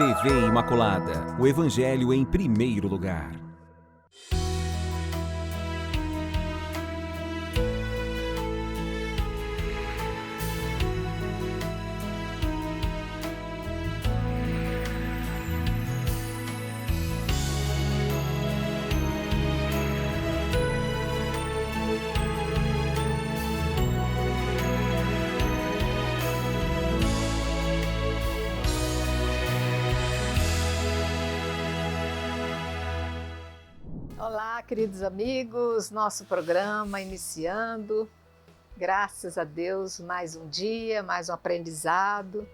TV Imaculada, o Evangelho em primeiro lugar. Olá, queridos amigos, nosso programa iniciando, graças a Deus, mais um dia, mais um aprendizado,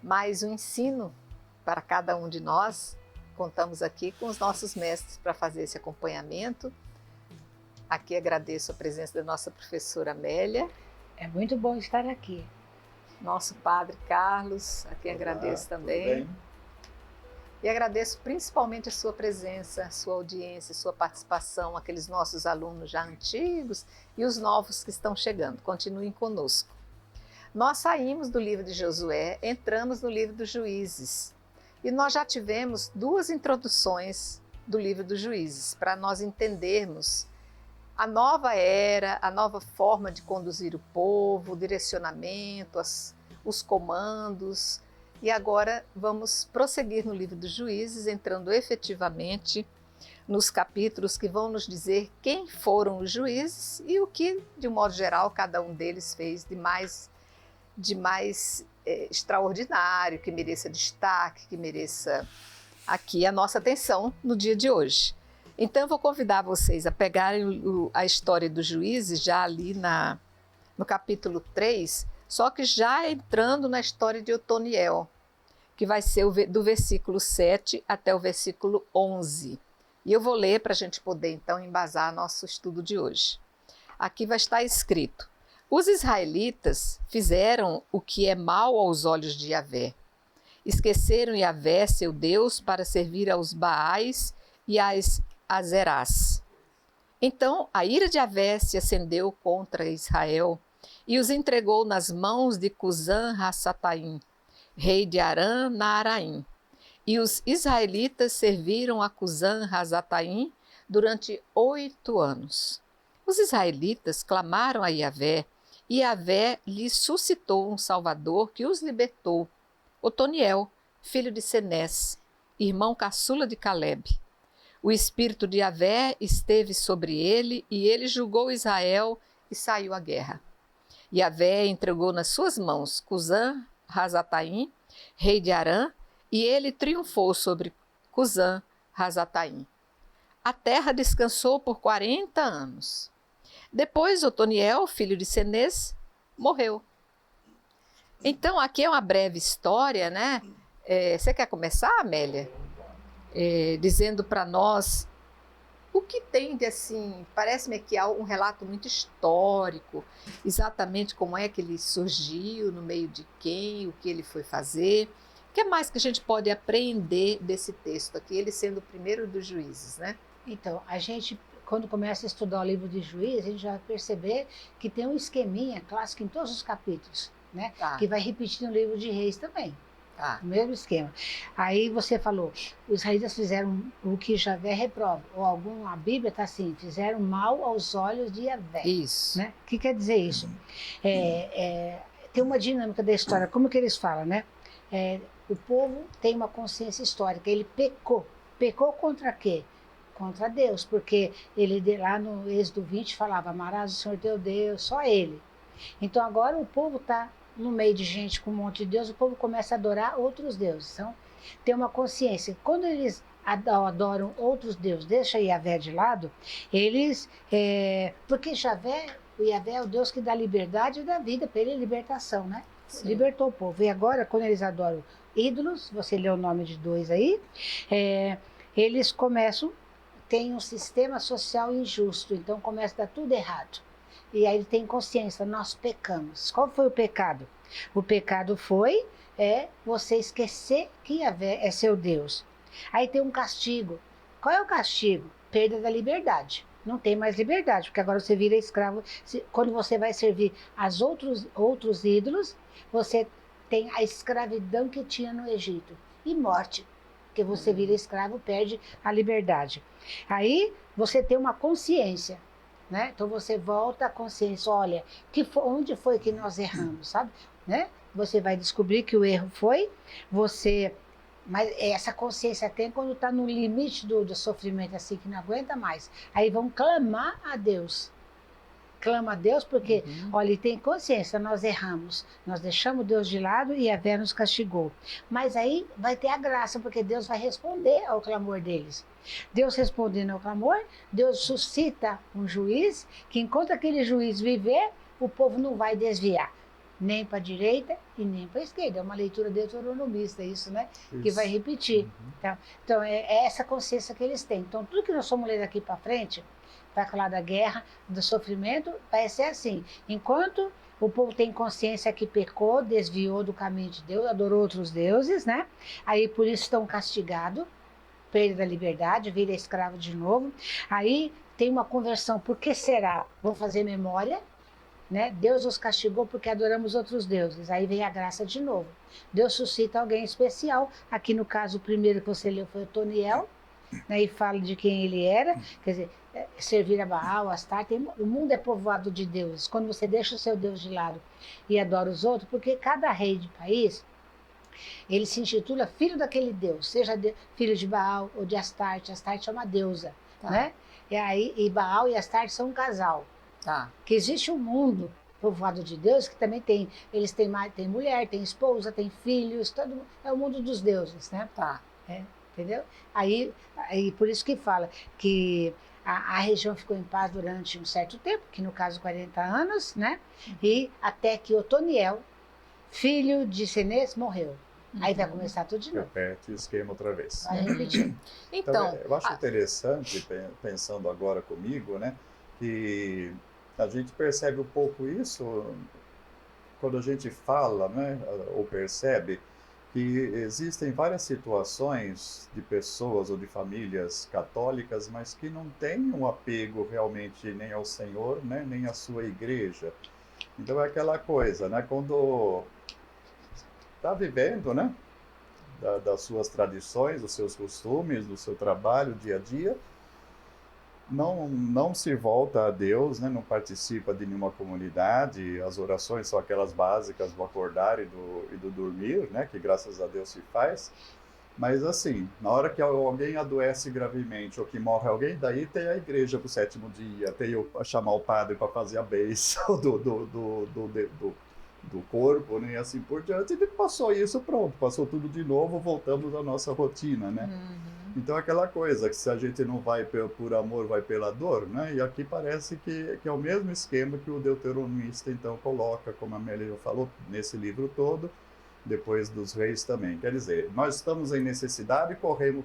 mais um ensino para cada um de nós. Contamos aqui com os nossos mestres para fazer esse acompanhamento. Aqui agradeço a presença da nossa professora Amélia. É muito bom estar aqui. Nosso padre Carlos, a quem agradeço também. E agradeço principalmente a sua presença, a sua audiência, a sua participação, aqueles nossos alunos já antigos e os novos que estão chegando. Continuem conosco. Nós saímos do livro de Josué, entramos no livro dos Juízes. E nós já tivemos duas introduções do livro dos Juízes, para nós entendermos a nova era, a nova forma de conduzir o povo, o direcionamento, os comandos. E agora vamos prosseguir no livro dos Juízes, entrando efetivamente nos capítulos que vão nos dizer quem foram os juízes e o que, de um modo geral, cada um deles fez de mais extraordinário, que mereça destaque, que mereça aqui a nossa atenção no dia de hoje. Então eu vou convidar vocês a pegarem a história dos juízes já ali no capítulo 3, só que já entrando na história de Otoniel, que vai ser do versículo 7 até o versículo 11. E eu vou ler para a gente poder, então, embasar nosso estudo de hoje. Aqui vai estar escrito: os israelitas fizeram o que é mal aos olhos de Yahvé. Esqueceram Yahvé, seu Deus, para servir aos Baais e às Azerás. Então a ira de Yahvé se acendeu contra Israel e os entregou nas mãos de Cusã-Rassataim, rei de Aram-Naaraim. E os israelitas serviram a Cusã-Rassataim durante 8 anos. Os israelitas clamaram a Yahvé, e Yahvé lhes suscitou um salvador que os libertou, Otoniel, filho de Senés, irmão caçula de Caleb. O espírito de Yahvé esteve sobre ele, e ele julgou Israel e saiu à guerra. Yahvé entregou nas suas mãos Cusã-Rassataim, rei de Arã, e ele triunfou sobre Cusã-Rassataim. A terra descansou por 40 anos. Depois Otoniel, filho de Senés, morreu. Então aqui é uma breve história, né? Você quer começar, Amélia? Dizendo para nós o que tem de assim, parece-me que há um relato muito histórico, exatamente como é que ele surgiu, no meio de quem, o que ele foi fazer. O que mais que a gente pode aprender desse texto aqui, ele sendo o primeiro dos juízes, né? Então, a gente, quando começa a estudar o livro de Juízes, a gente já vai perceber que tem um esqueminha clássico em todos os capítulos, né? Tá. Que vai repetir no livro de Reis também. Tá. O mesmo esquema. Aí você falou, os israelitas fizeram o que Yahvé reprova, ou a Bíblia está assim, fizeram mal aos olhos de Yahvé. Isso. Né? O que quer dizer isso? Tem uma dinâmica da história, como que eles falam, né? O povo tem uma consciência histórica, ele pecou. Pecou contra quê? Contra Deus, porque ele lá no Êxodo 20 falava, amarás o Senhor teu Deus, só ele. Então agora o povo está no meio de gente com um monte de Deus, o povo começa a adorar outros deuses. Então, tem uma consciência. Quando eles adoram outros deuses, deixa Yahvé de lado, eles... porque o Yahvé é o Deus que dá liberdade e dá vida para ele, libertação, né? Sim. Libertou o povo. E agora, quando eles adoram ídolos, você lê o nome de 2 aí, eles começam, tem um sistema social injusto, então começa a dar tudo errado. E aí ele tem consciência, nós pecamos. Qual foi o pecado? O pecado foi você esquecer que Yahvé é seu Deus. Aí tem um castigo. Qual é o castigo? Perda da liberdade. Não tem mais liberdade, porque agora você vira escravo. Quando você vai servir aos outros ídolos, você tem a escravidão que tinha no Egito. e morte. Porque você vira escravo, perde a liberdade. Aí você tem uma consciência, né? Então você volta à consciência, olha, onde foi que nós erramos, sabe? Né? Você vai descobrir que o erro foi você... Mas essa consciência tem quando está no limite do sofrimento, assim, que não aguenta mais. Aí vão clamar a Deus. Clama a Deus porque, olha, ele tem consciência, nós erramos. Nós deixamos Deus de lado e a Vé nos castigou. Mas aí vai ter a graça, porque Deus vai responder ao clamor deles. Deus respondendo ao clamor, Deus suscita um juiz, que enquanto aquele juiz viver, o povo não vai desviar. Nem para a direita e nem para a esquerda. É uma leitura deuteronomista, isso, né? Isso. Que vai repetir. Tá? Então, é essa consciência que eles têm. Então, tudo que nós vamos ler daqui para frente, vai falar da guerra, do sofrimento, vai ser assim. Enquanto o povo tem consciência que pecou, desviou do caminho de Deus, adorou outros deuses, né? Aí, por isso, estão castigados, perda da liberdade, vira escravo de novo. Aí, tem uma conversão. Por que será? Vão fazer memória. Né? Deus os castigou porque adoramos outros deuses. Aí vem a graça de novo. Deus suscita alguém especial. Aqui no caso, o primeiro que você leu foi o Otoniel, né? E fala de quem ele era. Quer dizer, servir a Baal, Astarte. O mundo é povoado de deuses. Quando você deixa o seu Deus de lado e adora os outros, porque cada rei de país, ele se intitula filho daquele Deus, seja filho de Baal ou de Astarte. Astarte é uma deusa, né? E Baal e Astarte são um casal. Tá. Que existe um mundo povoado de Deus que também tem, eles têm mulher, tem esposa, tem filhos, é o mundo dos deuses, né? Tá. Entendeu? Aí por isso que fala que a região ficou em paz durante um certo tempo, que no caso 40 anos, né? E até que Otoniel, filho de Cenez, morreu. Aí vai começar tudo de novo. Repete o esquema outra vez. Vai repetir. Então, eu acho interessante, pensando agora comigo, né? Que a gente percebe um pouco isso quando a gente fala, né, ou percebe que existem várias situações de pessoas ou de famílias católicas, mas que não têm um apego realmente nem ao Senhor, né, nem à sua igreja. Então é aquela coisa, né, quando está vivendo, né, das suas tradições, dos seus costumes, do seu trabalho, dia a dia, não se volta a Deus, né? Não participa de nenhuma comunidade, as orações são aquelas básicas do acordar e do dormir, né? Que graças a Deus se faz, mas assim, na hora que alguém adoece gravemente ou que morre alguém, daí tem a igreja pro 7º dia, tem chamar o padre para fazer a bênção do corpo, né? E assim por diante, e passou isso, pronto, passou tudo de novo, voltamos à nossa rotina, né? Então aquela coisa, que se a gente não vai por amor, vai pela dor, né? E aqui parece que é o mesmo esquema que o deuteronomista então coloca, como a Amélia falou, nesse livro todo, depois dos reis também. Quer dizer, nós estamos em necessidade,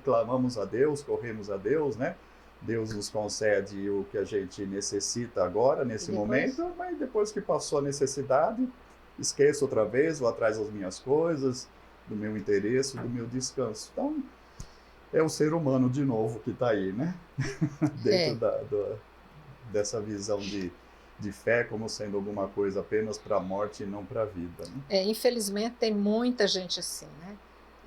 clamamos a Deus, corremos a Deus, né? Deus nos concede o que a gente necessita agora, nesse momento, mas depois que passou a necessidade, esqueço outra vez, vou atrás das minhas coisas, do meu interesse, do meu descanso. Então, é o ser humano de novo que está aí, né? Dentro dessa visão de fé como sendo alguma coisa apenas para a morte e não para a vida. Né? Infelizmente tem muita gente assim, né?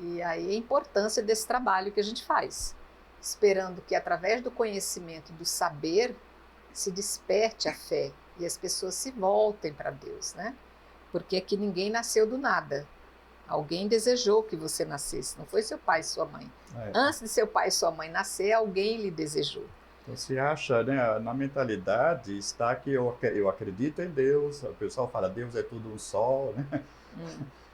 E aí a importância desse trabalho que a gente faz, esperando que através do conhecimento, do saber, se desperte a fé e as pessoas se voltem para Deus, né? Porque aqui ninguém nasceu do nada. Alguém desejou que você nascesse, não foi seu pai e sua mãe. Antes de seu pai e sua mãe nascer, alguém lhe desejou. Então se acha, né, na mentalidade está que eu acredito em Deus, o pessoal fala Deus é tudo um só, né?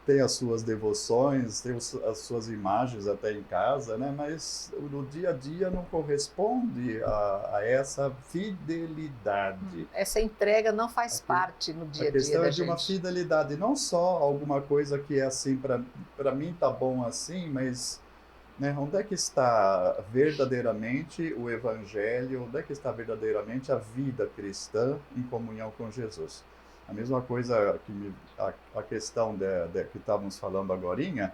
Tem as suas devoções, tem as suas imagens até em casa, né? Mas no dia a dia não corresponde a essa fidelidade. Essa entrega não faz parte no dia a dia da gente. A questão é de uma fidelidade, não só alguma coisa que é assim, para mim tá bom assim, mas né, onde é que está verdadeiramente o Evangelho, onde é que está verdadeiramente a vida cristã em comunhão com Jesus? A mesma coisa que a questão que estávamos falando agorinha,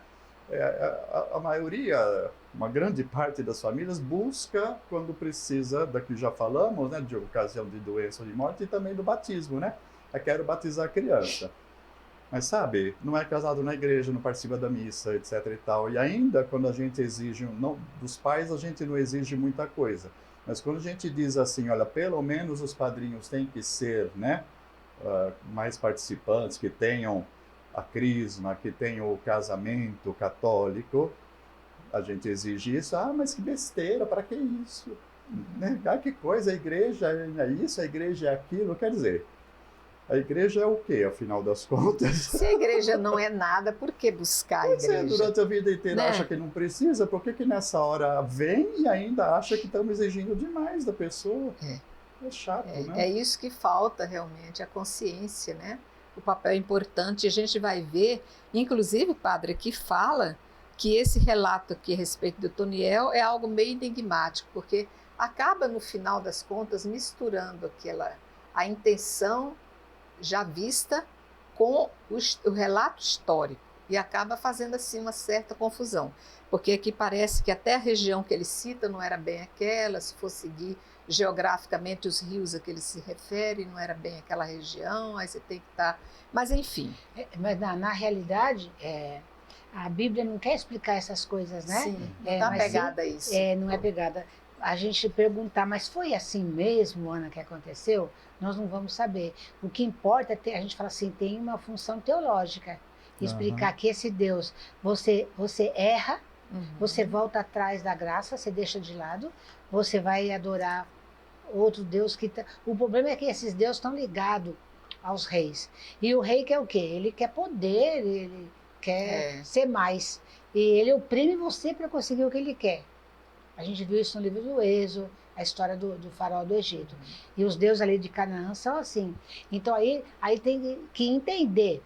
a maioria, uma grande parte das famílias busca quando precisa, daqui já falamos, né, de ocasião de doença ou de morte e também do batismo, né? Eu quero batizar a criança. Mas sabe, não é casado na igreja, não participa da missa, etc e tal. E ainda quando a gente exige, não, dos pais a gente não exige muita coisa. Mas quando a gente diz assim, olha, pelo menos os padrinhos têm que ser, né, mais participantes, que tenham a crisma, que tenham o casamento católico, a gente exige isso. Ah, mas que besteira, para que isso? Né? Ah, que coisa, a igreja é isso, a igreja é aquilo. Quer dizer, a igreja é o quê, afinal das contas? Se a igreja não é nada, por que buscar a igreja? Durante a vida inteira Né? acha que não precisa, por que nessa hora vem e ainda acha que estamos exigindo demais da pessoa? É chato, né? É isso que falta realmente, a consciência, né? O papel é importante. A gente vai ver, inclusive, padre, que fala que esse relato aqui a respeito do Otoniel é algo meio enigmático, porque acaba, no final das contas, misturando a intenção já vista com o relato histórico, e acaba fazendo assim uma certa confusão, porque aqui parece que até a região que ele cita não era bem aquela, se for seguir geograficamente os rios a que ele se refere, não era bem aquela região, aí você tem que estar... Mas enfim. Mas na realidade, a Bíblia não quer explicar essas coisas, né? Sim, não está pegada a isso. Não é pegada. A gente perguntar, mas foi assim mesmo, Ana, que aconteceu? Nós não vamos saber. O que importa é a gente fala assim, tem uma função teológica. Explicar que esse Deus, você erra, você volta atrás da graça, você deixa de lado, você vai adorar outro Deus que... O problema é que esses deuses estão ligados aos reis. E o rei quer o quê? Ele quer poder, ele quer ser mais. E ele oprime você para conseguir o que ele quer. A gente viu isso no livro do Êxodo, a história do faraó do Egito. E os deuses ali de Canaã são assim. Então aí tem que entender,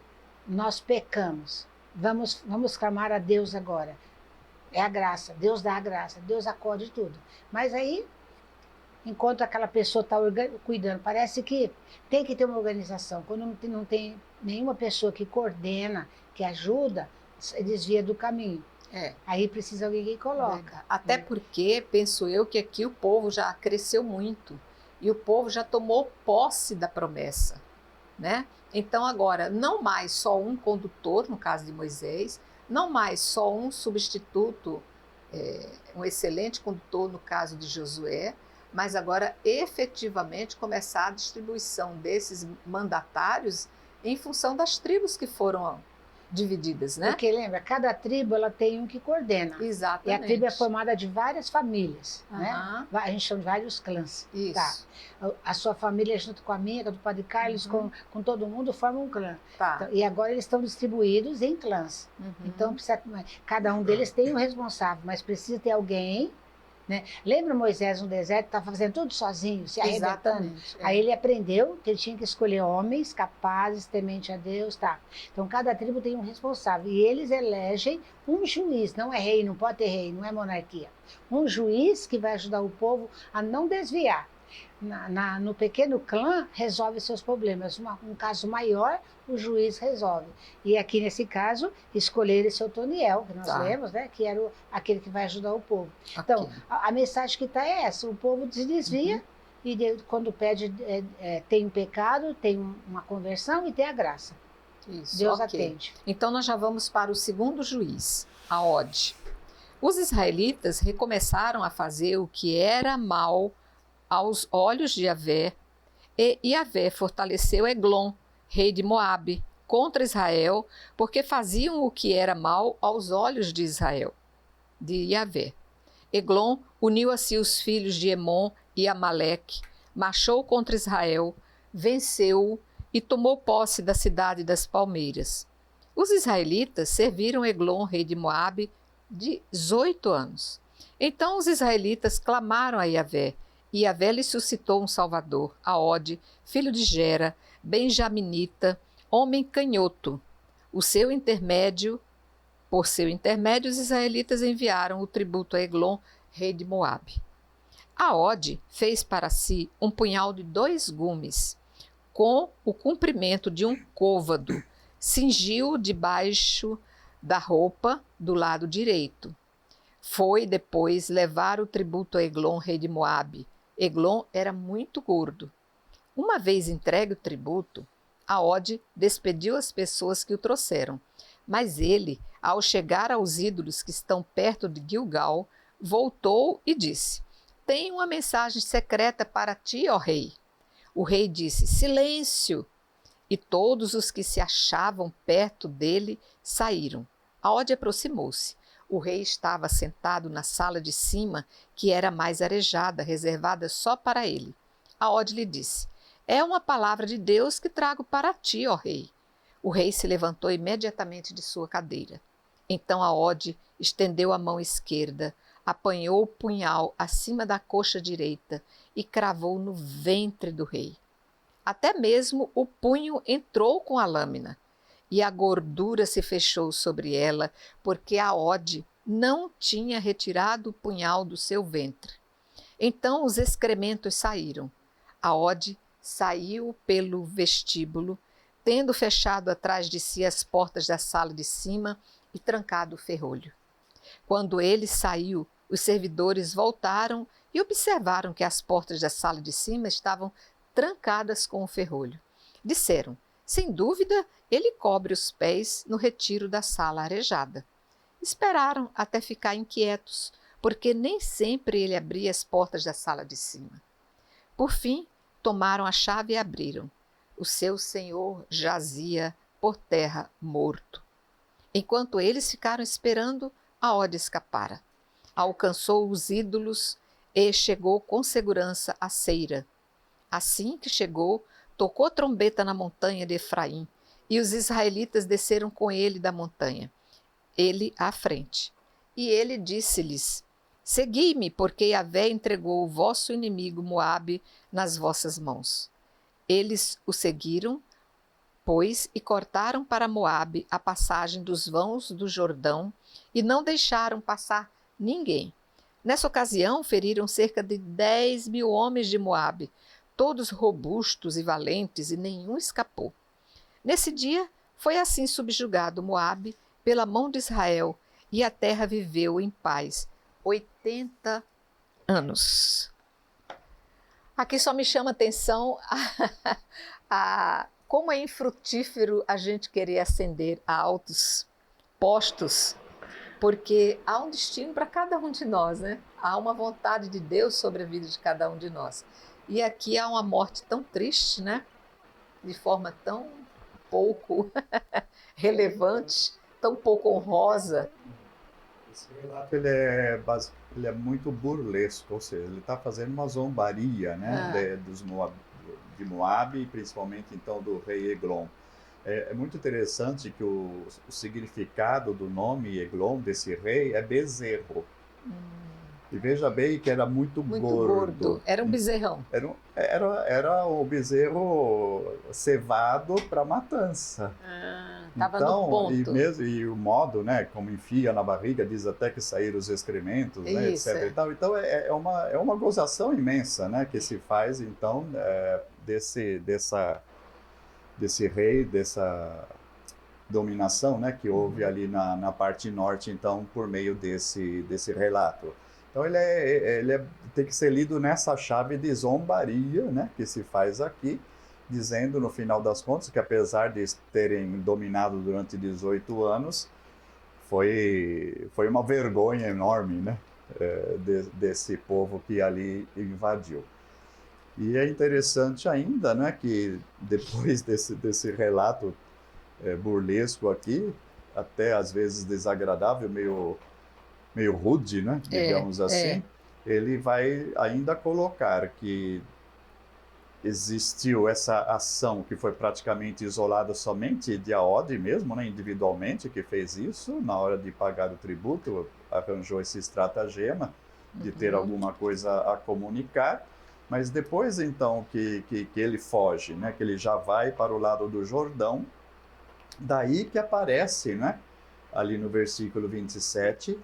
nós pecamos, vamos clamar a Deus agora. É a graça, Deus dá a graça, Deus acorde tudo. Mas aí, enquanto aquela pessoa está cuidando, parece que tem que ter uma organização. Quando não tem nenhuma pessoa que coordena, que ajuda, desvia do caminho. Aí precisa alguém que coloca. Até porque, penso eu, que aqui o povo já cresceu muito e o povo já tomou posse da promessa, né? Então agora, não mais só um condutor, no caso de Moisés, não mais só um substituto, um excelente condutor no caso de Josué, mas agora efetivamente começar a distribuição desses mandatários em função das tribos que foram divididas, né? Porque lembra, cada tribo ela tem um que coordena. Exatamente. E a tribo é formada de várias famílias, né? A gente chama de vários clãs. Isso. Tá. A sua família junto com a minha, do Padre Carlos, com todo mundo, formam um clã. Tá. Então, e agora eles estão distribuídos em clãs. Então, cada um deles tem um responsável, mas precisa ter alguém, né? Lembra Moisés no deserto, estava fazendo tudo sozinho, se arrebentando? Aí ele aprendeu que ele tinha que escolher homens capazes, temente a Deus, tá? Então cada tribo tem um responsável e eles elegem um juiz, não é rei, não pode ter rei, não é monarquia. Um juiz que vai ajudar o povo a não desviar. No pequeno clã resolve seus problemas, um caso maior o juiz resolve. E aqui nesse caso escolher esse Otoniel, que nós lemos, né, que era aquele que vai ajudar o povo. Então a mensagem que está é essa, o povo se desvia e quando pede tem um pecado, tem uma conversão e tem a graça. Isso, Deus atende. Então nós já vamos para o segundo juiz, a Ode. Os israelitas recomeçaram a fazer o que era mal aos olhos de Yahvé, e Yahvé fortaleceu Eglon, rei de Moabe, contra Israel, porque faziam o que era mal aos olhos de Israel, de Yahvé. Eglon uniu a si os filhos de Emon e Amaleque, marchou contra Israel, venceu-o e tomou posse da cidade das palmeiras. Os israelitas serviram Eglon, rei de Moabe, 18 anos. Então os israelitas clamaram a Yahvé, e Yahvé lhe suscitou um salvador, a Ode, filho de Gera, benjaminita, homem canhoto. Por seu intermédio, os israelitas enviaram o tributo a Eglon, rei de Moabe. A Ode fez para si um punhal de 2 gumes, com o comprimento de um côvado, cingiu debaixo da roupa do lado direito. Foi depois levar o tributo a Eglon, rei de Moabe. Eglon era muito gordo. Uma vez entregue o tributo, A Ode despediu as pessoas que o trouxeram, mas ele, ao chegar aos ídolos que estão perto de Gilgal, voltou e disse: Tenho uma mensagem secreta para ti, ó rei. O rei disse: Silêncio! E todos os que se achavam perto dele saíram. A Ode aproximou-se. O rei estava sentado na sala de cima, que era mais arejada, reservada só para ele. A Ode lhe disse: É uma palavra de Deus que trago para ti, ó rei. O rei se levantou imediatamente de sua cadeira. Então a Ode estendeu a mão esquerda, apanhou o punhal acima da coxa direita e cravou no ventre do rei. Até mesmo o punho entrou com a lâmina, e a gordura se fechou sobre ela, porque a Ode não tinha retirado o punhal do seu ventre. Então os excrementos saíram. A Ode saiu pelo vestíbulo, tendo fechado atrás de si as portas da sala de cima e trancado o ferrolho. Quando ele saiu, os servidores voltaram e observaram que as portas da sala de cima estavam trancadas com o ferrolho. Disseram: Sem dúvida, ele cobre os pés no retiro da sala arejada. Esperaram até ficar inquietos, porque nem sempre ele abria as portas da sala de cima. Por fim, tomaram a chave e abriram. O seu senhor jazia por terra morto. Enquanto eles ficaram esperando, a Ode escapara. Alcançou os ídolos e chegou com segurança à Seira. Assim que chegou, tocou trombeta na montanha de Efraim, e os israelitas desceram com ele da montanha, ele à frente. E ele disse-lhes: Segui-me, porque Yahvé entregou o vosso inimigo Moabe nas vossas mãos. Eles o seguiram, pois, e cortaram para Moabe a passagem dos vãos do Jordão, e não deixaram passar ninguém. Nessa ocasião, feriram cerca de 10.000 homens de Moabe, todos robustos e valentes, e nenhum escapou. Nesse dia, foi assim subjugado Moabe pela mão de Israel, e a terra viveu em paz 80 anos. Aqui só me chama a atenção como é infrutífero a gente querer ascender a altos postos, porque há um destino para cada um de nós, né? Há uma vontade de Deus sobre a vida de cada um de nós. E aqui há uma morte tão triste, né? De forma tão pouco relevante, tão pouco honrosa. Esse relato ele é muito burlesco, ou seja, ele está fazendo uma zombaria, né, de Moabe, principalmente então do rei Eglon. É muito interessante que o significado do nome Eglon, desse rei, é bezerro. E veja bem que era muito gordo. Era um bezerrão. Era o bezerro cevado para matança. Estava no ponto. E o modo, né, como enfia na barriga, diz até que saíram os excrementos, né, Isso, etc. E tal. Então é uma gozação imensa, né, que se faz então desse rei, dessa dominação, né, que houve ali na parte norte, então, por meio desse relato. Então ele tem que ser lido nessa chave de zombaria, né, que se faz aqui, dizendo no final das contas que apesar de terem dominado durante 18 anos, foi uma vergonha enorme, né, desse povo que ali invadiu. E é interessante ainda, né, que depois desse relato burlesco aqui, até às vezes desagradável, meio rude, né, digamos assim, ele vai ainda colocar que existiu essa ação que foi praticamente isolada somente de Aode mesmo, né, individualmente, que fez isso, na hora de pagar o tributo, arranjou esse estratagema de ter alguma coisa a comunicar, mas depois então que ele foge, né, que ele já vai para o lado do Jordão, daí que aparece, né, ali no versículo 27,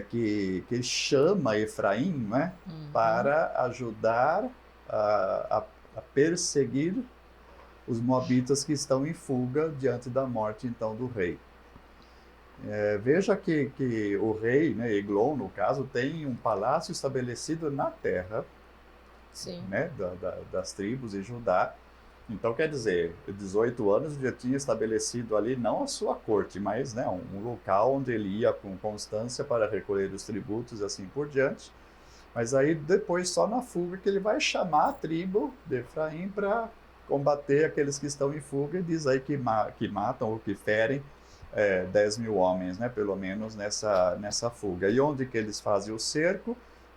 que chama Efraim, né, para ajudar a perseguir os moabitas que estão em fuga diante da morte então do rei. Veja que o rei, né, Eglon, no caso, tem um palácio estabelecido na terra, Sim. né, das tribos de Judá, Então, quer dizer, 18 anos já tinha estabelecido ali não a sua corte, mas, né, um local onde ele ia com constância para recolher os tributos e assim por diante. Mas aí depois, só na fuga, que ele vai chamar a tribo de Efraim para combater aqueles que estão em fuga, e diz aí que matam ou que ferem 10 mil homens, né, pelo menos nessa fuga. E onde que eles fazem o cerco?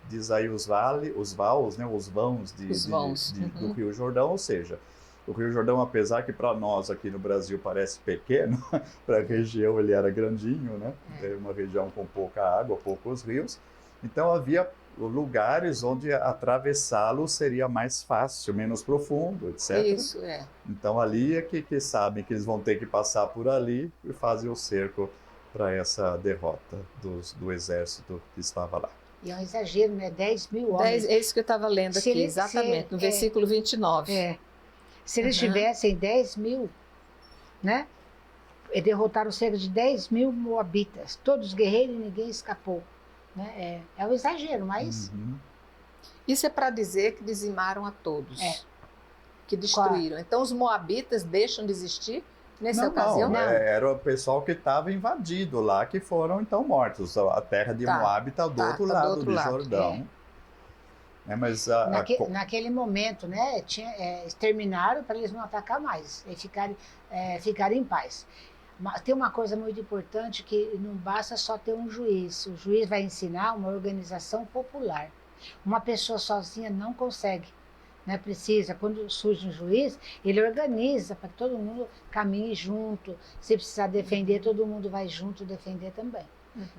Diz aí os vãos, né, os vãos do Rio Jordão, ou seja, o Rio Jordão, apesar que para nós aqui no Brasil parece pequeno, para a região ele era grandinho, né? É uma região com pouca água, poucos rios. Então havia lugares onde atravessá-lo seria mais fácil, menos profundo, etc. Isso, Então ali é que sabem que eles vão ter que passar por ali e fazem o cerco para essa derrota do exército que estava lá. E é um exagero, né? 10 mil homens. É isso que eu estava lendo aqui, exatamente, no versículo 29. Se eles tivessem 10 mil, né? Derrotaram cerca de 10 mil moabitas, todos guerreiros e ninguém escapou. Né? É um exagero, mas... Isso é para dizer que dizimaram a todos, que destruíram. Então os moabitas deixam de existir nessa ocasião? Não, era o pessoal que estava invadido lá, que foram então mortos. A terra de Moabe está do outro lado do Jordão. Mas naquele momento, né, exterminaram para eles não atacar mais e ficarem em paz. Mas tem uma coisa muito importante, que não basta só ter um juiz. O juiz vai ensinar uma organização popular. Uma pessoa sozinha não consegue. Né? Precisa, quando surge um juiz, ele organiza para que todo mundo caminhe junto. Se precisar defender, todo mundo vai junto defender também.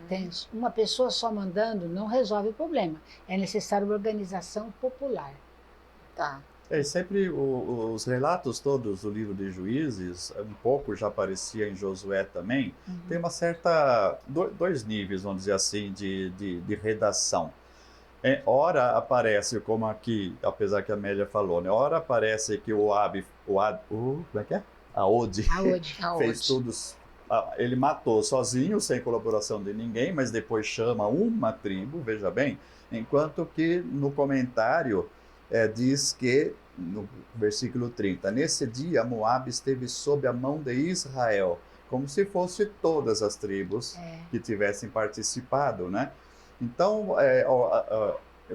Tem uma pessoa só mandando não resolve o problema. É necessário uma organização popular. Tá. Sempre os relatos todos do livro de Juízes, um pouco já aparecia em Josué também, tem uma certa... dois níveis, vamos dizer assim, de redação. Ora aparece, como aqui, apesar que a Amélia falou, né? Ora aparece que como é que é? Aode fez tudo... Ele matou sozinho, sem colaboração de ninguém, mas depois chama uma tribo, veja bem, enquanto que no comentário diz que, no versículo 30, nesse dia Moabe esteve sob a mão de Israel, como se fosse todas as tribos que tivessem participado, né? Então,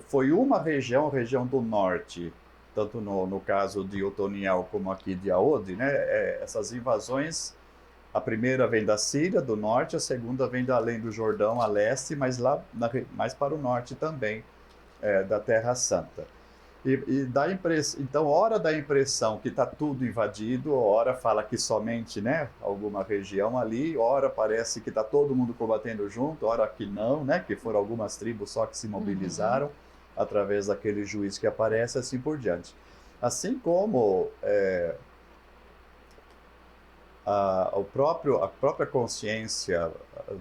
foi uma região do norte, tanto no caso de Otoniel como aqui de Aode, né? Essas invasões... A primeira vem da Síria, do norte, a segunda vem da além do Jordão, a leste, mas lá mais para o norte também, da Terra Santa. E dá então, ora dá a impressão que está tudo invadido, ora fala que somente, né, alguma região ali, ora parece que está todo mundo combatendo junto, ora que não, né, que foram algumas tribos só que se mobilizaram através daquele juiz que aparece, assim por diante. Assim como... a própria consciência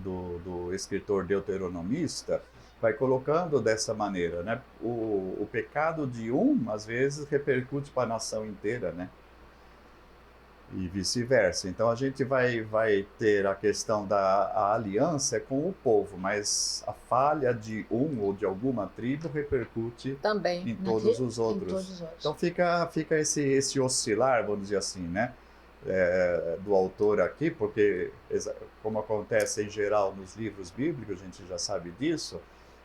do escritor deuteronomista vai colocando dessa maneira, né? O pecado de às vezes, repercute para a nação inteira, né? E vice-versa. Então, a gente vai ter a questão da aliança com o povo, mas a falha de ou de alguma tribo repercute também em todos os outros. Então, fica esse oscilar, vamos dizer assim, né? Do autor aqui, porque, como acontece em geral nos livros bíblicos, a gente já sabe disso,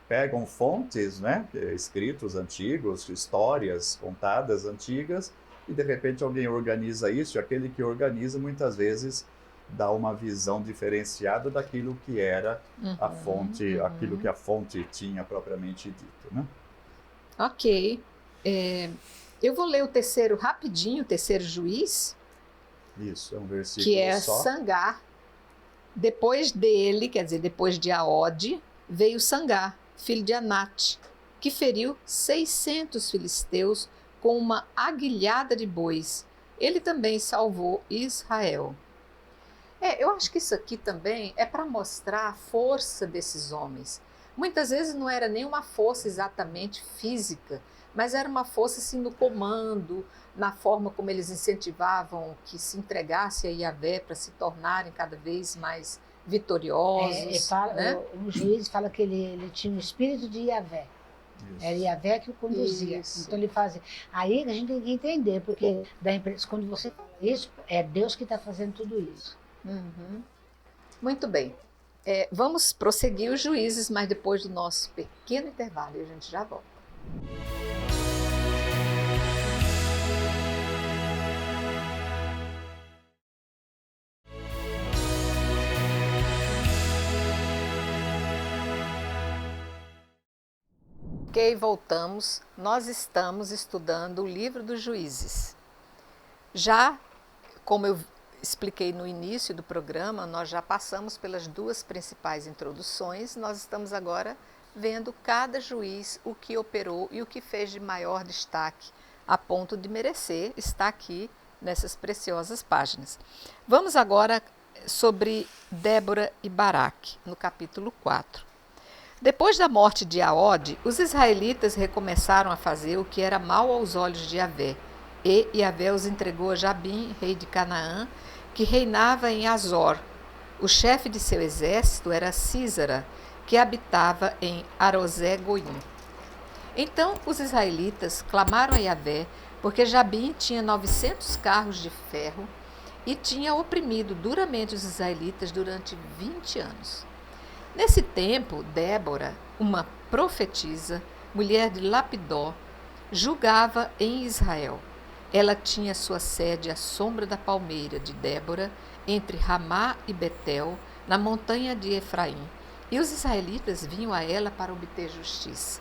pegam fontes, né, escritos antigos, histórias contadas antigas, e de repente alguém organiza isso, e aquele que organiza muitas vezes dá uma visão diferenciada daquilo que era a fonte, aquilo que a fonte tinha propriamente dito, né? Ok. Eu vou ler o terceiro rapidinho, o terceiro juiz. Isso, é um versículo que é só. Sangar. Depois dele, quer dizer, depois de Aode, veio Sangar, filho de Anate, que feriu 600 filisteus com uma aguilhada de bois. Ele também salvou Israel. Eu acho que isso aqui também é para mostrar a força desses homens. Muitas vezes não era nem uma força exatamente física, mas era uma força assim no comando, na forma como eles incentivavam que se entregasse a Yahvé para se tornarem cada vez mais vitoriosos. O juiz fala que ele tinha o espírito de Yahvé. Isso. Era Yahvé que o conduzia. Isso. Então ele fazia. Aí a gente tem que entender, porque dá impressão, quando você fala isso, é Deus que está fazendo tudo isso. Uhum. Muito bem. Vamos prosseguir os juízes, mas depois do nosso pequeno intervalo e a gente já volta. Ok, voltamos. Nós estamos estudando o livro dos juízes. Já, como eu expliquei no início do programa, nós já passamos pelas duas principais introduções. Nós estamos agora vendo cada juiz, o que operou e o que fez de maior destaque, a ponto de merecer estar aqui nessas preciosas páginas. Vamos agora sobre Débora e Baraque, no capítulo 4. Depois da morte de Aode, os israelitas recomeçaram a fazer o que era mal aos olhos de Yahvé, e Yahvé os entregou a Jabim, rei de Canaã, que reinava em Azor. O chefe de seu exército era Sísara, que habitava em Arozé-Goim. Então os israelitas clamaram a Yahvé, porque Jabim tinha 900 carros de ferro e tinha oprimido duramente os israelitas durante 20 anos. Nesse tempo, Débora, uma profetisa, mulher de Lapidó, julgava em Israel. Ela tinha sua sede à sombra da palmeira de Débora, entre Ramá e Betel, na montanha de Efraim, e os israelitas vinham a ela para obter justiça.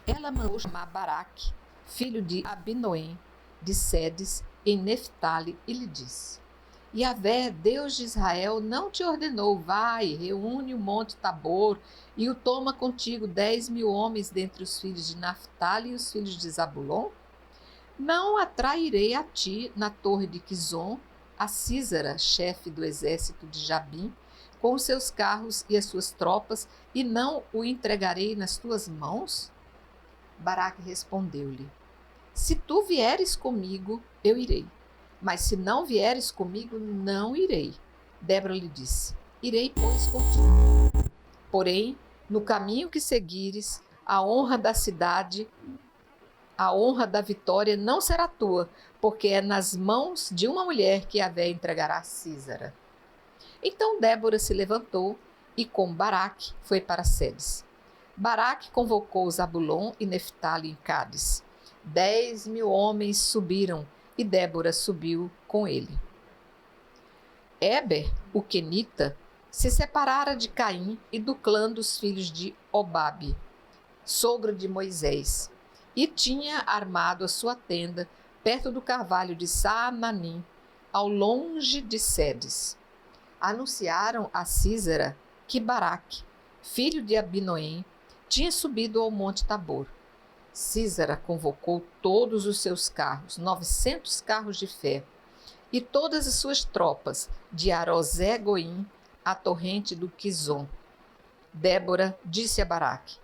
Ela mandou chamar Baraque, filho de Abinoém, de Sedes, em Neftali, e lhe disse: Yahvé, Deus de Israel, não te ordenou, vai, reúne o monte Tabor e o toma contigo 10.000 homens dentre os filhos de Naftali e os filhos de Zabulon? Não atrairei a ti, na torre de Quizon, a Sísara, chefe do exército de Jabim, com os seus carros e as suas tropas, e não o entregarei nas tuas mãos? Baraque respondeu-lhe: Se tu vieres comigo, eu irei. Mas se não vieres comigo, não irei. Débora lhe disse: Irei, pois, contigo. Porém, no caminho que seguires, a honra da cidade, a honra da vitória não será tua, porque é nas mãos de uma mulher que Yahvé entregará a Sísara. Então Débora se levantou e com Baraque foi para Sedes. Baraque convocou Zabulon e Neftali em Cádiz. 10.000 homens subiram, e Débora subiu com ele. Éber, o quenita, se separara de Caim e do clã dos filhos de Obabe, sogro de Moisés, e tinha armado a sua tenda perto do carvalho de Saananim, ao longe de Sedes. Anunciaram a Sísara que Baraque, filho de Abinoém, tinha subido ao monte Tabor. Sísara convocou todos os seus carros, 900 carros de ferro, e todas as suas tropas, de Arozé-Goim à torrente do Quizon. Débora disse a Baraque: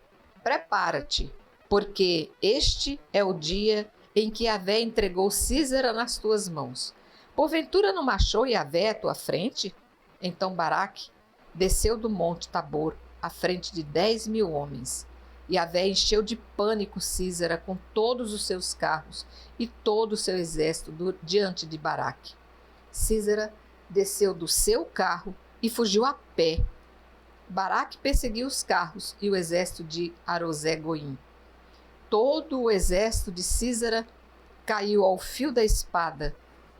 Prepara-te, porque este é o dia em que Yahvé entregou Sísara nas tuas mãos. Porventura não marchou Yahvé à tua frente? Então Baraque desceu do monte Tabor à frente de 10.000 homens. Yahvé encheu de pânico Sísara com todos os seus carros e todo o seu exército diante de Baraque. Sísara desceu do seu carro e fugiu a pé. Baraque perseguiu os carros e o exército de Arozé-Goim. Todo o exército de Sísara caiu ao fio da espada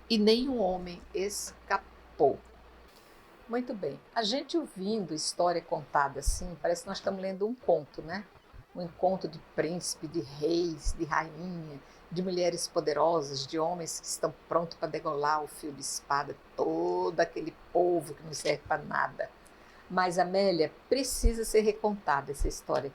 e nenhum homem escapou. Muito bem. A gente ouvindo história contada assim, parece que nós estamos lendo um conto, né? Um encontro de príncipe, de reis, de rainha, de mulheres poderosas, de homens que estão prontos para degolar o fio de espada, todo aquele povo que não serve para nada. Mas, Amélia, precisa ser recontada essa história.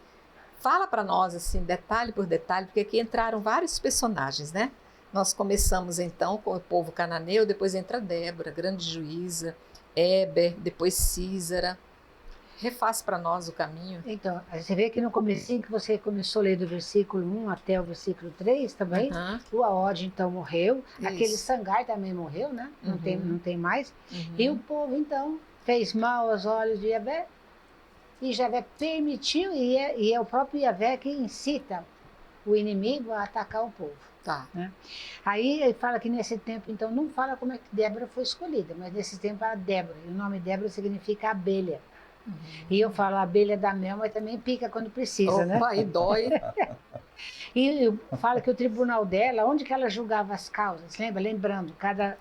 Fala para nós, assim, detalhe por detalhe, porque aqui entraram vários personagens, né? Nós começamos, então, com o povo cananeu, depois entra Débora, grande juíza, Éber, depois Sísara. Refaz para nós o caminho. Então, você vê que no comecinho que você começou a ler do versículo 1 até o versículo 3 também, o Aode então morreu, Isso. Aquele Sangai também morreu, né? Não, não tem mais. Uhum. E o povo então fez mal aos olhos de Yahvé. e Javé permitiu, e é o próprio Javé que incita o inimigo a atacar o povo. Tá. Né? Aí ele fala que nesse tempo, então, não fala como é que Débora foi escolhida, mas nesse tempo era Débora, e o nome Débora significa abelha. E eu falo abelha da mel, mas também pica quando precisa, né? Opa, e dói. E eu falo que o tribunal dela, onde que ela julgava as causas, lembra? Lembrando, cada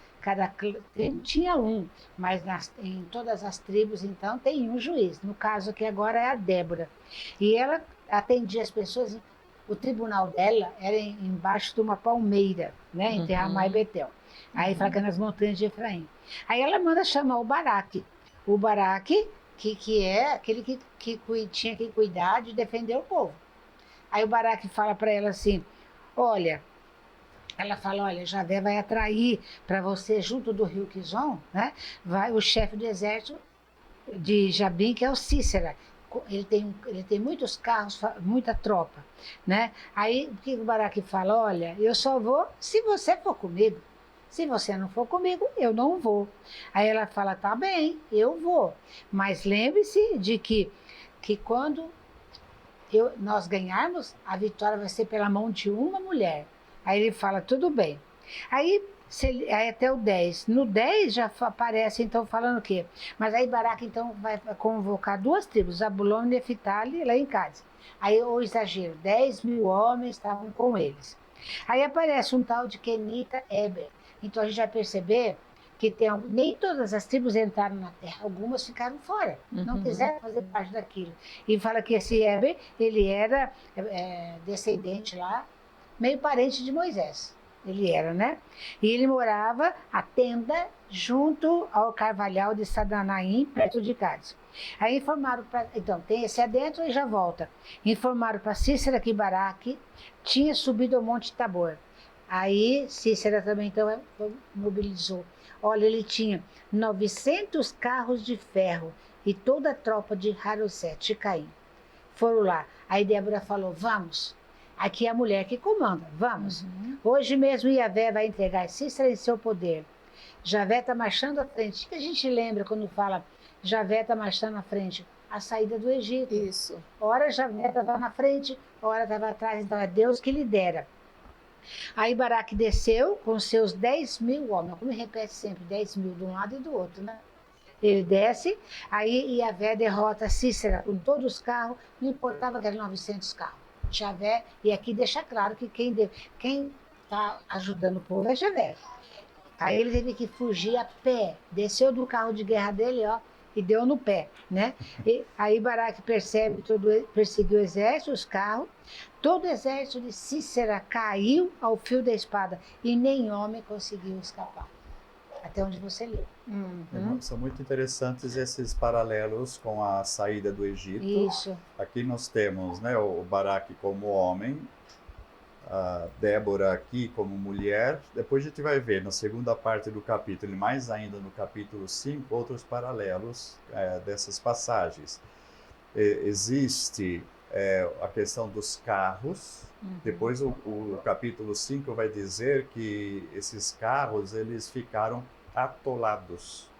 tribo tinha um, mas em todas as tribos, então, tem um juiz. No caso aqui agora é a Débora. E ela atendia as pessoas, o tribunal dela era embaixo de uma palmeira, né? Em Ramá e Betel. Aí fala que é nas montanhas de Efraim. Aí ela manda chamar o Baraque. O Baraque, que é aquele que tinha que cuidar de defender o povo. Aí o Baraque fala para ela assim, olha, Javé vai atrair para você, junto do rio Quizon, né? Vai o chefe do exército de Jabim, que é o Cícera. Ele tem muitos carros, muita tropa, né? Aí o que o Baraque fala? Olha, eu só vou se você for comigo. Se você não for comigo, eu não vou. Aí ela fala, tá bem, eu vou. Mas lembre-se de que quando nós ganharmos, a vitória vai ser pela mão de uma mulher. Aí ele fala, tudo bem. Aí até o 10. No 10 já aparece, então, falando o quê? Mas aí Baraque, então, vai convocar 2 tribos, Zabulon e Neftali, lá em Cádiz. Aí, o exagero, 10.000 homens estavam com eles. Aí aparece um tal de Kenita Eber. Então, a gente vai perceber que nem todas as tribos entraram na terra, algumas ficaram fora, não quiseram fazer parte daquilo. E fala que esse Eber, ele era descendente lá, meio parente de Moisés. Ele era, né? E ele morava a tenda junto ao carvalhal de Sadanaim, perto de Cádiz. Aí informaram para... Então, tem esse adentro e já volta. Informaram para Cícera que Baraque tinha subido ao Monte Tabor. Aí Cícera também, então, mobilizou. Olha, ele tinha 900 carros de ferro e toda a tropa de Haroset, de Caim. Foram lá. Aí Débora falou, vamos. Aqui é a mulher que comanda, vamos. Hoje mesmo Javé vai entregar Cícera em seu poder. Javé está marchando à frente. O que a gente lembra quando fala Javé está marchando à frente? A saída do Egito. Isso. Ora Javé estava na frente, ora estava atrás, então é Deus que lidera. Aí Baraque desceu com seus 10.000 homens, como repete sempre, 10.000 de um lado e do outro, né? Ele desce, aí Javé derrota Cícera com todos os carros, não importava que eram 900 carros. Javé, e aqui deixa claro que quem está ajudando o povo é Javé. Aí ele teve que fugir a pé, desceu do carro de guerra dele, ó, e deu no pé, né? E aí Baraque perseguiu o exército, os carros, todo o exército de Cícera caiu ao fio da espada e nem homem conseguiu escapar. Até onde você leu. São muito interessantes esses paralelos com a saída do Egito. Isso. Aqui nós temos, né, o Baraque como homem, a Débora aqui como mulher. Depois a gente vai ver na segunda parte do capítulo, e mais ainda no capítulo 5, outros paralelos dessas passagens. Existe a questão dos carros. Depois o capítulo 5 vai dizer que esses carros eles ficaram atolados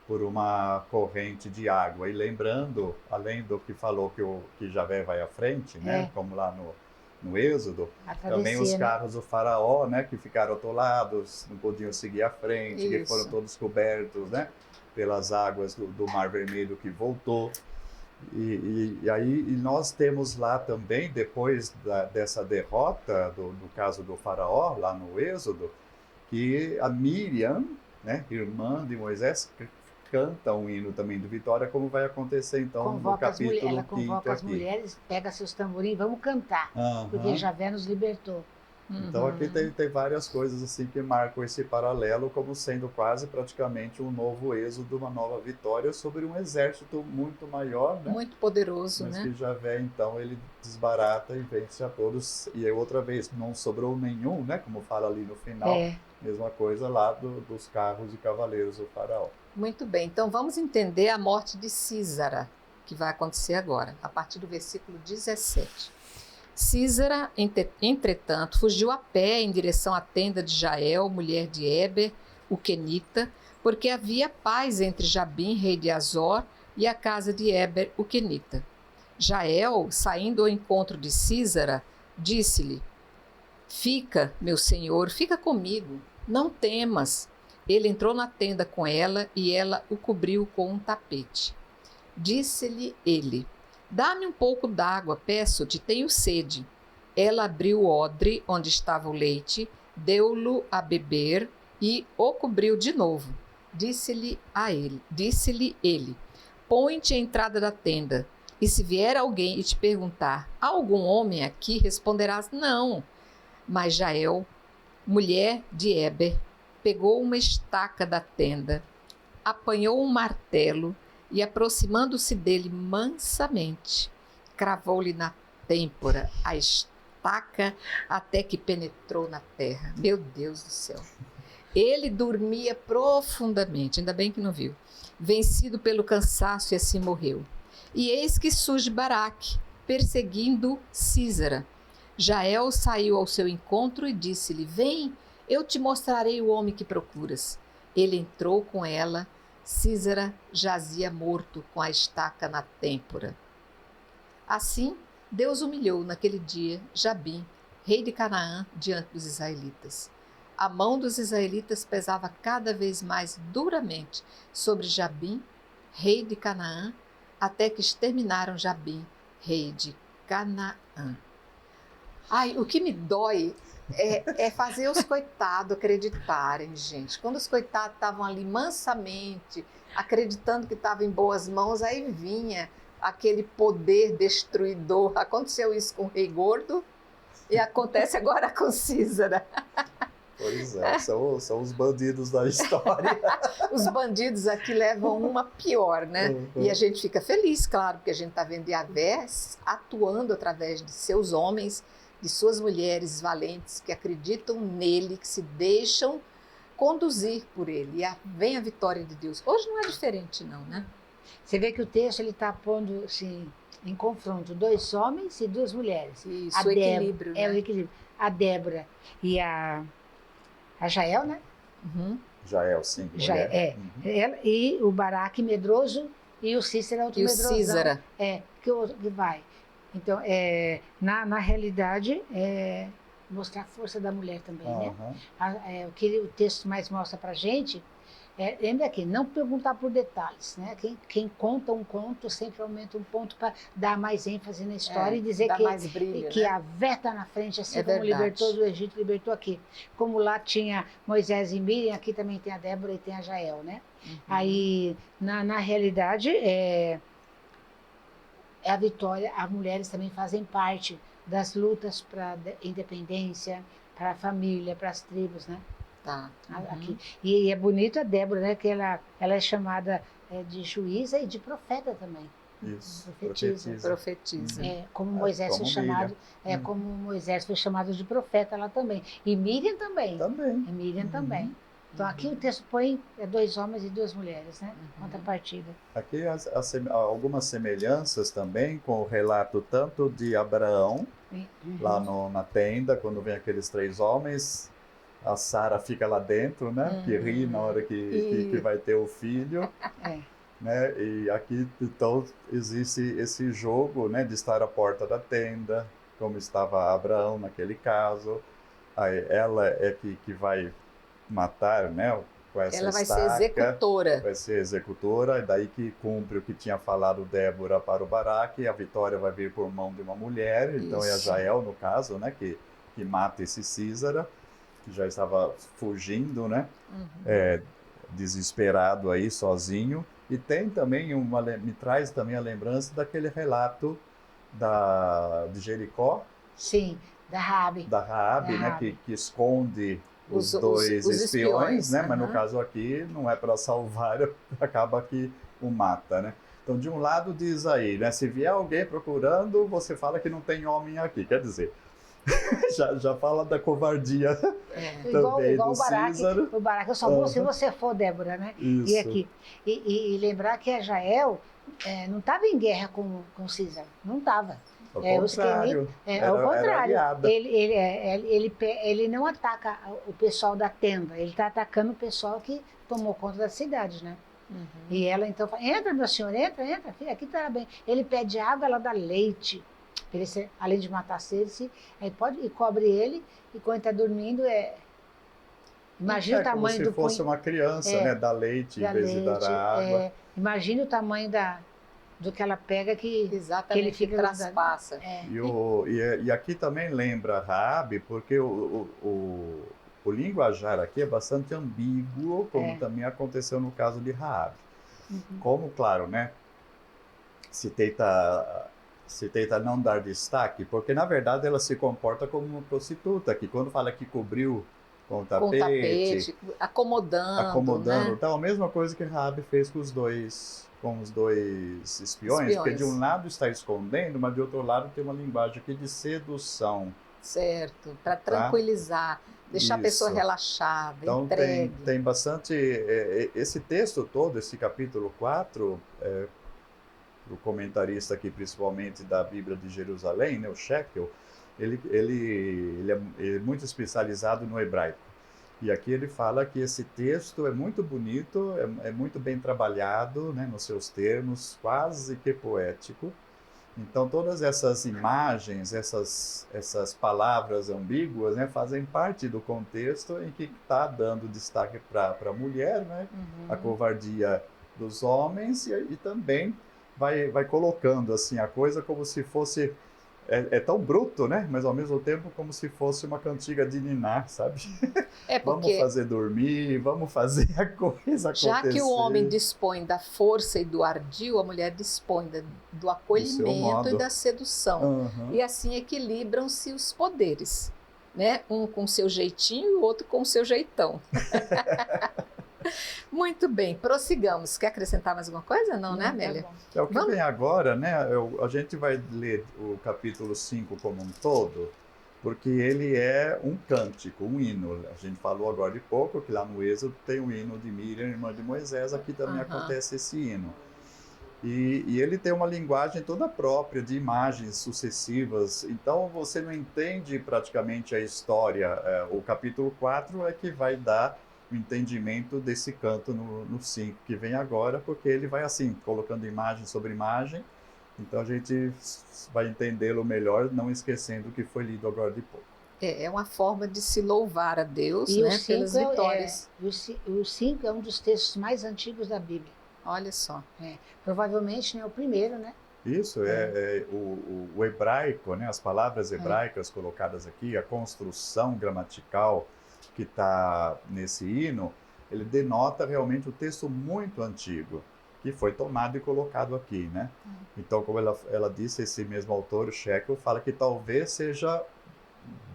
por uma corrente de água. E lembrando, além do que falou que Javé vai à frente, né, como lá no Êxodo, também os carros do faraó, né, que ficaram atolados, não podiam seguir à frente, que foram todos cobertos, né, pelas águas do Mar Vermelho que voltou. E aí nós temos lá também, depois dessa derrota, do caso do faraó, lá no Êxodo, que a Miriam, né, irmã de Moisés, canta um hino também de vitória, como vai acontecer então no capítulo 5 aqui. Ela convoca as mulheres, pega seus tamborins, vamos cantar, porque Javé nos libertou. Então aqui tem várias coisas assim que marcam esse paralelo como sendo quase praticamente um novo êxodo, uma nova vitória sobre um exército muito maior, né? Muito poderoso, mas né? que Javé então ele desbarata e vence a todos. E aí outra vez não sobrou nenhum, né? Como fala ali no final, mesma coisa lá dos carros e cavaleiros do faraó. Muito bem, então vamos entender a morte de Císara, que vai acontecer agora, a partir do versículo 17. Císara, entretanto, fugiu a pé em direção à tenda de Jael, mulher de Eber, o Quenita, porque havia paz entre Jabim, rei de Azor, e a casa de Éber, o quenita. Jael, saindo ao encontro de Sísara, disse-lhe: Fica, meu senhor, fica comigo, não temas. Ele entrou na tenda com ela e ela o cobriu com um tapete. Disse-lhe ele: Dá-me um pouco d'água, peço-te, tenho sede. Ela abriu o odre onde estava o leite, deu-lo a beber e o cobriu de novo. Disse-lhe ele: Põe-te à entrada da tenda, e se vier alguém e te perguntar: Há algum homem aqui? Responderás: Não. Mas Jael, mulher de Éber, pegou uma estaca da tenda, apanhou um martelo e, aproximando-se dele mansamente, cravou-lhe na têmpora a estaca até que penetrou na terra. Meu Deus do céu! Ele dormia profundamente, ainda bem que não viu, vencido pelo cansaço, e assim morreu. E eis que surge Baraque, perseguindo Sísara. Jael saiu ao seu encontro e disse-lhe: Vem, eu te mostrarei o homem que procuras. Ele entrou com ela. Sísara jazia morto com a estaca na têmpora. Assim, Deus humilhou naquele dia Jabim, rei de Canaã, diante dos israelitas. A mão dos israelitas pesava cada vez mais duramente sobre Jabim, rei de Canaã, até que exterminaram Jabim, rei de Canaã. Ai, o que me dói é fazer os coitados acreditarem, gente. Quando os coitados estavam ali mansamente, acreditando que estavam em boas mãos, aí vinha aquele poder destruidor. Aconteceu isso com o Rei Gordo e acontece agora com Sísara. Pois é, são os bandidos da história. Os bandidos aqui levam uma pior, né? Uhum. E a gente fica feliz, claro, porque a gente está vendo Yahvé atuando através de seus homens, de suas mulheres valentes que acreditam nele, que se deixam conduzir por ele. E vem a vitória de Deus. Hoje não é diferente não, né? Você vê que o texto está pondo assim, em confronto 2 homens e 2 mulheres. Isso, o equilíbrio. É né? o equilíbrio. A Débora e a Jael, né? Uhum. Jael, sim. Jael, mulher. Ela, e o Baraque medroso e o Cícera outro E o medrosão. Sísara. Que vai. Então, na realidade, mostrar a força da mulher também, né? Uhum. O que o texto mais mostra pra gente lembra aqui, não perguntar por detalhes, né? Quem conta um conto sempre aumenta um ponto para dar mais ênfase na história e dizer dá mais brilho, que né? a Vé está na frente, assim É como verdade. libertou do Egito, libertou aqui. Como lá tinha Moisés e Miriam, aqui também tem a Débora e tem a Jael, né? Uhum. Aí, na realidade, a vitória, as mulheres também fazem parte das lutas para independência, para a família, para as tribos, né? Tá. Aqui. E é bonito a Débora, né? Que ela é chamada de juíza e de profeta também. Isso, Profetiza. Como Moisés como foi chamado, como Moisés foi chamado de profeta lá também. E Miriam também. Também. E Miriam também. Então aqui o texto põe 2 homens e 2 mulheres, né? Contrapartida. Aqui algumas semelhanças também com o relato tanto de Abraão, lá na tenda, quando vem aqueles 3 homens, a Sara fica lá dentro, né? Que ri na hora que vai ter o filho. Né? E aqui, então, existe esse jogo, né? De estar à porta da tenda, como estava Abraão naquele caso. Aí ela é que vai matar, né? Com essa Ela vai estaca, ser executora. Vai ser executora, e daí que cumpre o que tinha falado Débora para o Baraque, a vitória vai vir por mão de uma mulher, então é a Jael, no caso, né? Que mata esse Sísara, que já estava fugindo, né? Desesperado aí, sozinho. E tem também me traz também a lembrança daquele relato de Jericó. Sim, da Raabe. Da Raabe, né? Que esconde os 2 espiões, né? Mas no caso aqui não é para salvar, acaba que o mata, né? Então, de um lado diz aí, né? Se vier alguém procurando, você fala que não tem homem aqui. Quer dizer, já fala da covardia também igual do Sísara. O Baraque, eu só vou se você for, Débora, né? Isso. E aqui. E lembrar que a Jael não estava em guerra com Sísara. Não estava. Ao contrário. Ao contrário. Era Ele não ataca o pessoal da tenda. Ele está atacando o pessoal que tomou conta da cidade, né? E ela então fala, entra, meu senhor, entra, aqui tá bem. Ele pede água, ela dá leite. Ele, além de matar a sede, aí pode, e cobre ele, e quando está dormindo, imagina o tamanho do como se fosse uma criança, né? Dar leite em vez de dar água. Imagina o tamanho do que ela pega que ele fica traspassa. E aqui também lembra Raabe, porque o linguajar aqui é bastante ambíguo, como também aconteceu no caso de Raabe. Como, claro, né? Se tenta não dar destaque, porque na verdade ela se comporta como uma prostituta, que quando fala que cobriu com o tapete, acomodando, né? Então a mesma coisa que Raabe fez com os dois espiões, porque de um lado está escondendo, mas de outro lado tem uma linguagem aqui de sedução. Certo, para tranquilizar, deixar a pessoa relaxada, então, entregue. Tem bastante... esse texto todo, esse capítulo 4, o comentarista aqui, principalmente da Bíblia de Jerusalém, né, o Shekel, ele é muito especializado no hebraico. E aqui ele fala que esse texto é muito bonito, é muito bem trabalhado, né, nos seus termos, quase que poético. Então, todas essas imagens, essas palavras ambíguas, né, fazem parte do contexto em que está dando destaque para a mulher, né, a covardia dos homens, e também vai colocando assim, a coisa como se fosse... É tão bruto, né? Mas ao mesmo tempo como se fosse uma cantiga de ninar, sabe? Vamos fazer dormir, vamos fazer a coisa acontecer. Já que o homem dispõe da força e do ardil, a mulher dispõe do acolhimento e da sedução. E assim equilibram-se os poderes, né? Um com seu jeitinho e o outro com seu jeitão. Muito bem, prossigamos. Quer acrescentar mais alguma coisa? Não, né, Amélia? É o que vem agora, né? A gente vai ler o capítulo 5 como um todo, porque ele é um cântico, um hino. A gente falou agora de pouco que lá no Êxodo tem o hino de Miriam, irmã de Moisés, aqui também acontece esse hino. E ele tem uma linguagem toda própria, de imagens sucessivas, então você não entende praticamente a história. O capítulo 4 é que vai dar o entendimento desse canto no 5 que vem agora, porque ele vai assim, colocando imagem sobre imagem, então a gente vai entendê-lo melhor, não esquecendo o que foi lido agora de pouco. É uma forma de se louvar a Deus, né, pelas vitórias. O 5 é um dos textos mais antigos da Bíblia. Olha só. Provavelmente não é o primeiro, né? Isso, o hebraico, né, as palavras hebraicas colocadas aqui, a construção gramatical que está nesse hino, ele denota realmente o texto muito antigo, que foi tomado e colocado aqui, né? Então, como ela disse, esse mesmo autor, o Shekel, fala que talvez seja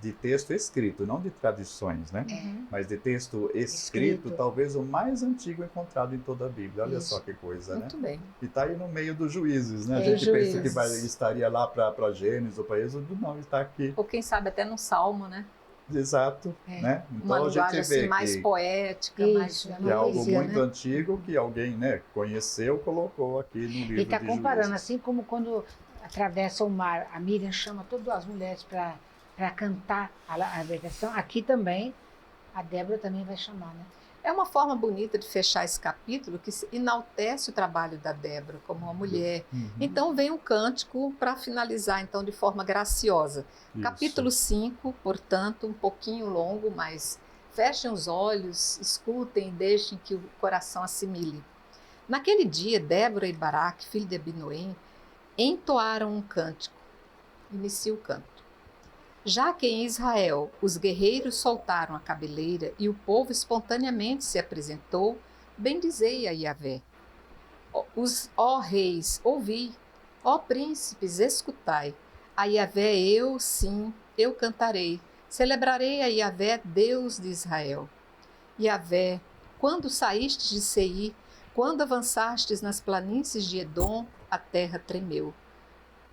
de texto escrito, não de tradições, né? Mas de texto escrito, talvez o mais antigo encontrado em toda a Bíblia. Olha só que coisa, muito né? Bem. E está aí no meio dos juízes, né? A gente pensa que estaria lá para Gênesis ou para Êxodo, não, está aqui. Ou quem sabe até no Salmo, né? Exato, né? Então uma linguagem assim, mais poética, mais que é algo muito antigo que alguém, né, conheceu, colocou aqui no livro de Juízes. Ele está comparando, assim como quando atravessa o mar, a Miriam chama todas as mulheres para cantar a versão, aqui também a Débora também vai chamar, né? É uma forma bonita de fechar esse capítulo que enaltece o trabalho da Débora como uma mulher. Então vem um cântico para finalizar então de forma graciosa. Isso. Capítulo 5, portanto, um pouquinho longo, mas fechem os olhos, escutem e deixem que o coração assimile. Naquele dia, Débora e Baraque, filho de Abinoém, entoaram um cântico. Inicia o canto. Já que em Israel os guerreiros soltaram a cabeleira e o povo espontaneamente se apresentou, bendizei a Yahvé. Ó reis, ouvi, ó príncipes, escutai. A Yahvé eu cantarei, celebrarei a Yahvé, Deus de Israel. Yahvé, quando saístes de Seir, quando avançastes nas planícies de Edom, a terra tremeu.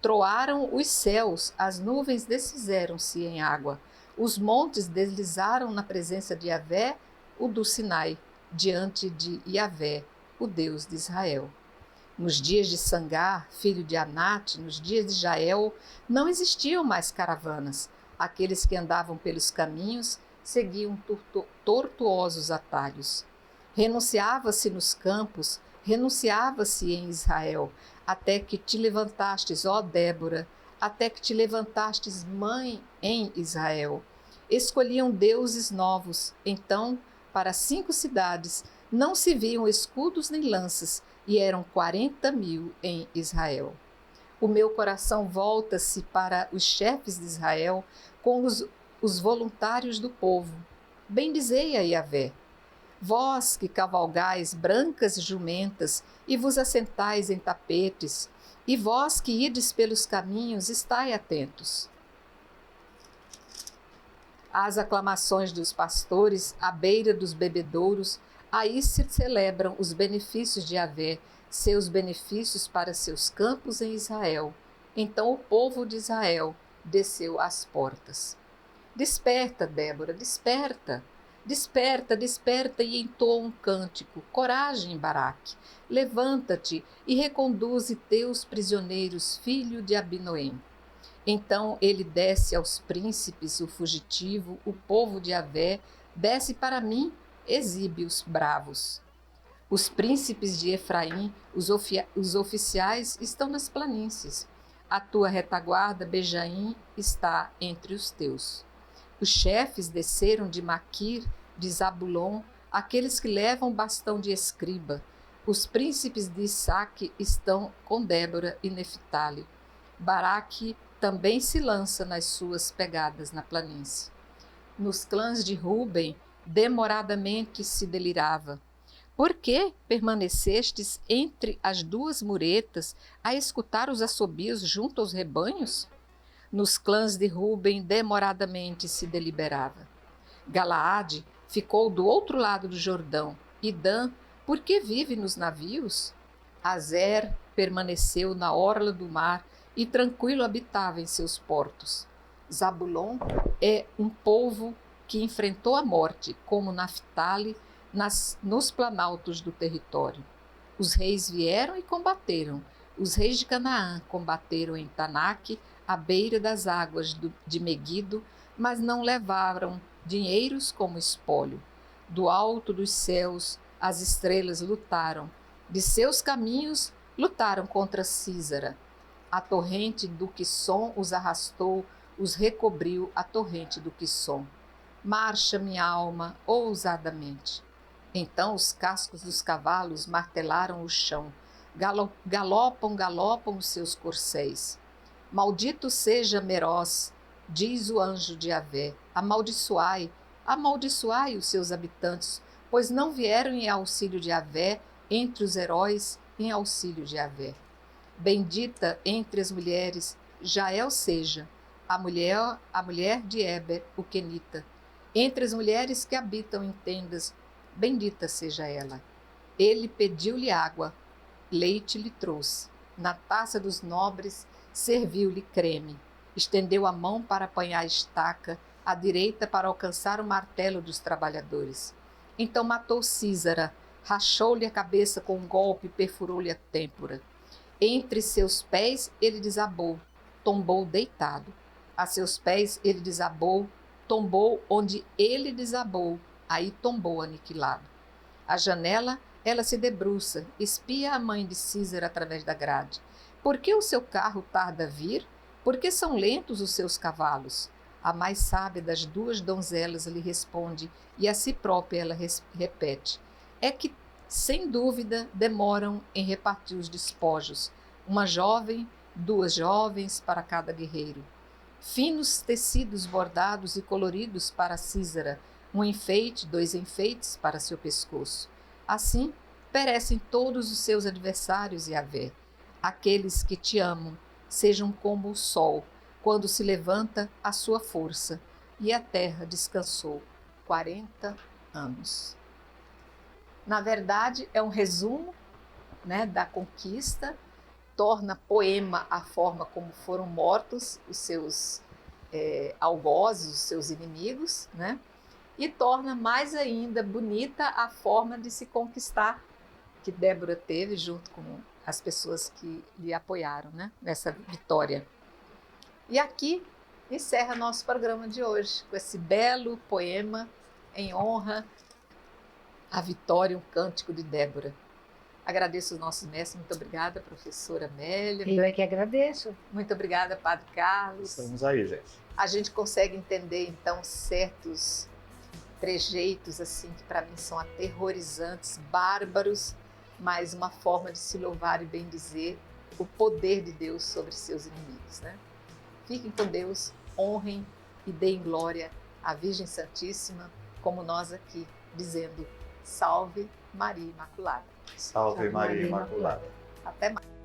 Troaram os céus, as nuvens desfizeram-se em água, os montes deslizaram na presença de Yahvé, o do Sinai, diante de Yahvé, o Deus de Israel. Nos dias de Sangar, filho de Anate, nos dias de Jael, não existiam mais caravanas. Aqueles que andavam pelos caminhos seguiam tortuosos atalhos. Renunciava-se nos campos, Renunciava-se em Israel, até que te levantastes, ó Débora, até que te levantastes mãe em Israel. Escolhiam deuses novos. Então, para 5 cidades, não se viam escudos nem lanças, e eram 40.000 em Israel. O meu coração volta-se para os chefes de Israel com os voluntários do povo. Bendizei a Yahvé. Vós que cavalgais brancas jumentas e vos assentais em tapetes, e vós que ides pelos caminhos, estai atentos. As aclamações dos pastores à beira dos bebedouros, aí se celebram os benefícios de Yahvé, seus benefícios para seus campos em Israel. Então o povo de Israel desceu às portas. Desperta, Débora, desperta. Desperta, desperta e entoa um cântico. Coragem, Baraque. Levanta-te e reconduze teus prisioneiros, filho de Abinoém. Então ele desce aos príncipes, o fugitivo, o povo de Yahvé, desce para mim, exibe-os bravos. Os príncipes de Efraim, os oficiais, estão nas planícies. A tua retaguarda, Bejaim, está entre os teus. Os chefes desceram de Maquir, de Zabulon, aqueles que levam bastão de escriba. Os príncipes de Issaque estão com Débora e Neftali. Baraque também se lança nas suas pegadas na planície. Nos clãs de Ruben, demoradamente se delirava. Por que permanecestes entre as 2 muretas a escutar os assobios junto aos rebanhos? Nos clãs de Ruben, demoradamente se deliberava. Galaade ficou do outro lado do Jordão, e Dan, por que vive nos navios? Azer permaneceu na orla do mar e tranquilo habitava em seus portos. Zabulon é um povo que enfrentou a morte, como Naftali, nos planaltos do território. Os reis vieram e combateram. Os reis de Canaã combateram em Tanaque, à beira das águas de Meguido, mas não levaram dinheiros como espólio. Do alto dos céus, as estrelas lutaram. De seus caminhos, lutaram contra Císara. A torrente do Quisson os arrastou, os recobriu a torrente do Quisson. Marcha, minha alma, ousadamente. Então os cascos dos cavalos martelaram o chão. Galopam os seus corcéis. Maldito seja Meroz, diz o anjo de Yahvé. Amaldiçoai os seus habitantes, pois não vieram em auxílio de Yahvé, entre os heróis em auxílio de Yahvé. Bendita entre as mulheres, Jael seja, a mulher de Eber, o Quenita. Entre as mulheres que habitam em tendas, bendita seja ela. Ele pediu-lhe água, leite lhe trouxe. Na taça dos nobres, serviu-lhe creme. Estendeu a mão para apanhar a estaca, a direita para alcançar o martelo dos trabalhadores. Então matou Císara, rachou-lhe a cabeça com um golpe e perfurou-lhe a têmpora. Entre seus pés ele desabou, tombou deitado. A seus pés ele desabou, tombou onde ele desabou, aí tombou aniquilado. À janela ela se debruça, espia a mãe de Císara através da grade. Por que o seu carro tarda a vir? Por que são lentos os seus cavalos? A mais sábia das 2 donzelas lhe responde, e a si própria ela repete. É que, sem dúvida, demoram em repartir os despojos. Uma jovem, 2 jovens para cada guerreiro. Finos tecidos bordados e coloridos para Císara, um enfeite, 2 enfeites para seu pescoço. Assim, perecem todos os seus adversários, Yahvé. Aqueles que te amam, sejam como o sol, quando se levanta a sua força, e a terra descansou 40 anos. Na verdade, é um resumo, né, da conquista, torna poema a forma como foram mortos os seus algozes, os seus inimigos, né, e torna mais ainda bonita a forma de se conquistar que Débora teve junto com as pessoas que lhe apoiaram, né, nessa vitória. E aqui encerra nosso programa de hoje, com esse belo poema em honra à vitória, um cântico de Débora. Agradeço os nossos mestres. Muito obrigada, professora Amélia. Eu é que agradeço. Muito obrigada, Padre Carlos. Estamos aí, gente. A gente consegue entender, então, certos trejeitos, assim, que para mim são aterrorizantes, bárbaros, mas uma forma de se louvar e bendizer o poder de Deus sobre seus inimigos, né? Fiquem com Deus, honrem e deem glória à Virgem Santíssima, como nós aqui, dizendo: Salve Maria Imaculada. Salve Maria Imaculada. Até mais.